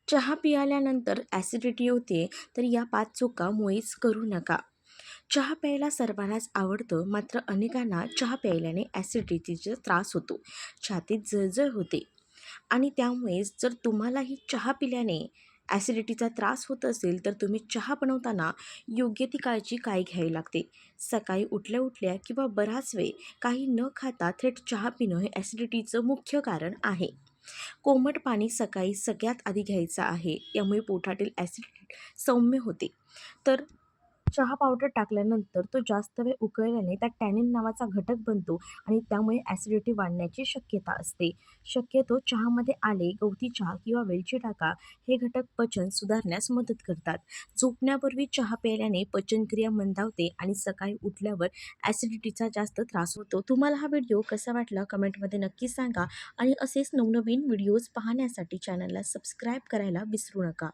चहा पिल्यानंतर ॲसिडिटी होते, तर या 5 चुका मुळीच करू नका. चहा प्यायला सर्वांनाच आवडतं, मात्र अनेकांना चहा प्यायल्याने ॲसिडिटीचा त्रास होतो, छातीत जळजळ होते आणि त्यामुळेच जर तुम्हालाही चहा पिल्याने ॲसिडिटीचा त्रास होत असेल, तर तुम्ही चहा बनवताना योग्य ती काळजी काय घ्यावी लागते. सकाळी उठल्या उठल्या किंवा बराच वेळ काही न खाता थेट चहा पिणं हे ॲसिडिटीचं मुख्य कारण आहे. कोमट पाणी सकाळी सगळ्यात आधी घ्यायचं आहे, यामुळे पोटातील ॲसिड सौम्य होते. तर चहा पावडर टाकल्यानंतर तो जास्त वेळ उकळल्याने त्यात टॅनिन नावाचा घटक बनतो आणि त्यामुळे ॲसिडिटी वाढण्याची शक्यता असते. शक्यतो चहामध्ये आले, गवती चहा किंवा वेलची टाका. हे घटक पचन सुधारण्यास मदत करतात. झोपण्यापूर्वी चहा प्यायल्याने पचनक्रिया मंदावते आणि सकाळी उठल्यावर ॲसिडिटीचा जास्त त्रास होतो. तुम्हाला हा व्हिडिओ कसा वाटला कमेंटमध्ये नक्की सांगा आणि असेच नवनवीन व्हिडिओज पाहण्यासाठी चॅनलला सबस्क्राईब करायला विसरू नका.